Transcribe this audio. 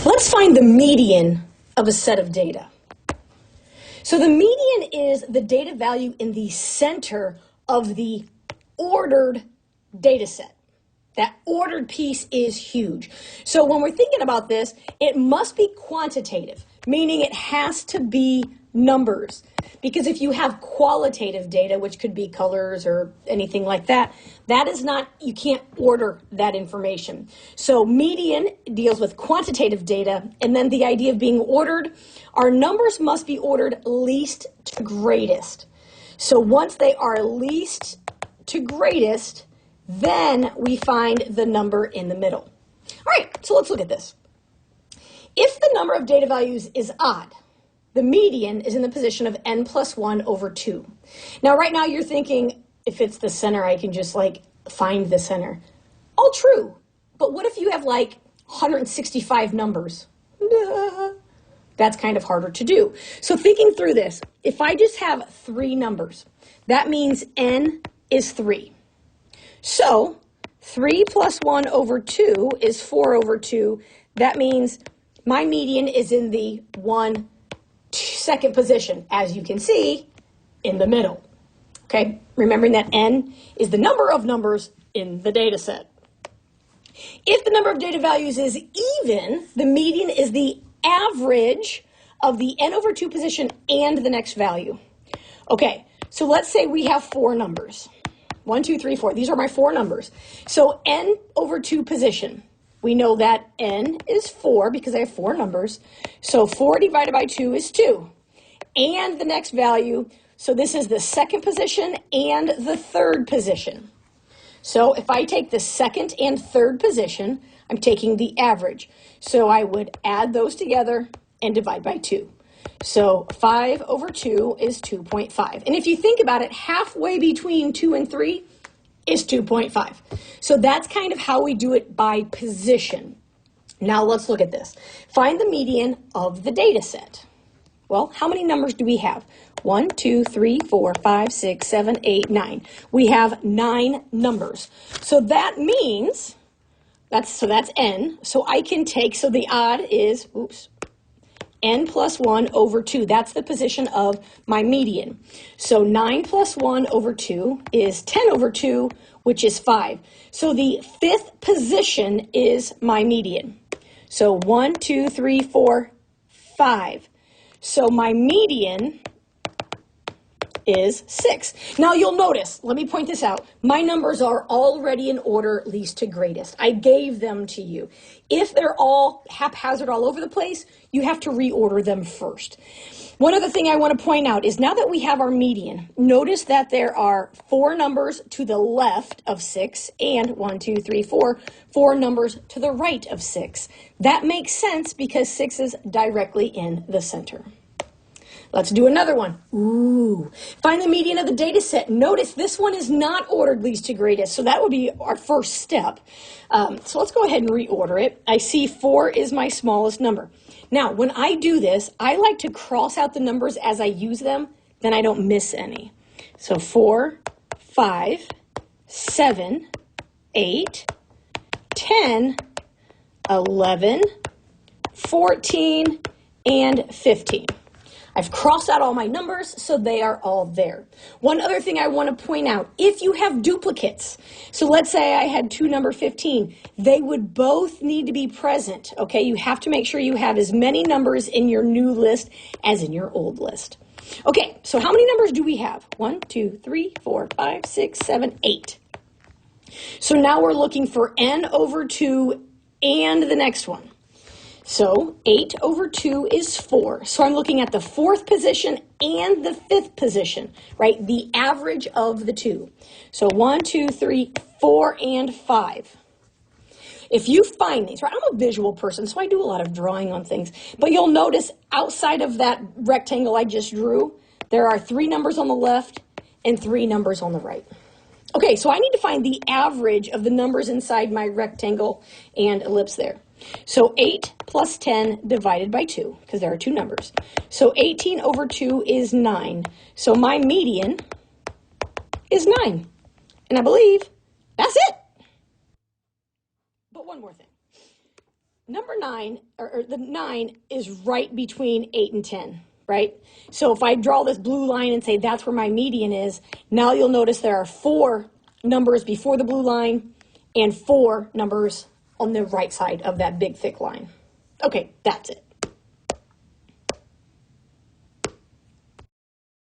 Let's find the median of a set of data. So the median is the data value in the center of the ordered data set. That ordered piece is huge. So when we're thinking about this, it must be quantitative, meaning it has to be numbers. Because if you have qualitative data, which could be colors or anything like that, that is not, you can't order that information. So median deals with quantitative data, and then the idea of being ordered, our numbers must be ordered least to greatest. So once they are least to greatest, then we find the number in the middle. All right, so let's look at this. If the number of data values is odd, the median is in the position of n plus 1 over 2. Now, right now you're thinking, if it's the center, I can just find the center. All true, but what if you have 165 numbers? That's kind of harder to do. So thinking through this, if I just have 3 numbers, that means n is 3. So 3 plus 1 over 2 is 4 over 2. That means my median is in the second position, as you can see, in the middle. Okay, remembering that n is the number of numbers in the data set. If the number of data values is even, the median is the average of the n over 2 position and the next value. Okay, so let's say we have 4 numbers. 1, 2, 3, 4. These are my 4 numbers. So n over 2 position. We know that n is 4 because I have 4 numbers. So 4 divided by 2 is 2. And the next value, so this is the second position and the third position. So if I take the second and third position, I'm taking the average. So I would add those together and divide by 2. So 5 over 2 is 2.5. And if you think about it, halfway between 2 and 3 is 2.5. So that's kind of how we do it by position. Now let's look at this. Find the median of the data set. Well, how many numbers do we have? 1, 2, 3, 4, 5, 6, 7, 8, 9. We have 9 numbers. So that means, that's n. So I can take, so the odd is, n plus 1 over 2. That's the position of my median. So 9 plus 1 over 2 is 10 over 2, which is 5. So the fifth position is my median. So 1, 2, 3, 4, 5. So my median is 6. Now you'll notice, let me point this out, my numbers are already in order least to greatest. I gave them to you. If they're all haphazard all over the place, you have to reorder them first. One other thing I want to point out is now that we have our median, notice that there are 4 numbers to the left of 6 and 1, 2, 3, 4, 4 numbers to the right of 6. That makes sense because 6 is directly in the center. Let's do another one. Find the median of the data set. Notice this one is not ordered least to greatest, so that would be our first step. So let's go ahead and reorder it. I see 4 is my smallest number. Now, when I do this, I like to cross out the numbers as I use them, then I don't miss any. So 4, 5, 7, 8, 10, 11, 14, and 15. I've crossed out all my numbers, so they are all there. One other thing I want to point out, if you have duplicates, so let's say I had 2 number 15, they would both need to be present, okay? You have to make sure you have as many numbers in your new list as in your old list. Okay, so how many numbers do we have? 1, 2, 3, 4, 5, 6, 7, 8. So now we're looking for n over 2 and the next one. So 8 over 2 is 4. So I'm looking at the 4th position and the 5th position, right? The average of the 2. So 1, 2, 3, 4, and 5. If you find these, right? I'm a visual person, so I do a lot of drawing on things. But you'll notice outside of that rectangle I just drew, there are 3 numbers on the left and 3 numbers on the right. Okay, so I need to find the average of the numbers inside my rectangle and ellipse there. So 8 plus 10 divided by 2, because there are 2 numbers. So 18 over 2 is 9. So my median is 9. And I believe that's it. But one more thing. number 9, or the 9 is right between 8 and 10, right? So if I draw this blue line and say that's where my median is, now you'll notice there are 4 numbers before the blue line and 4 numbers on the right side of that big thick line. Okay, that's it.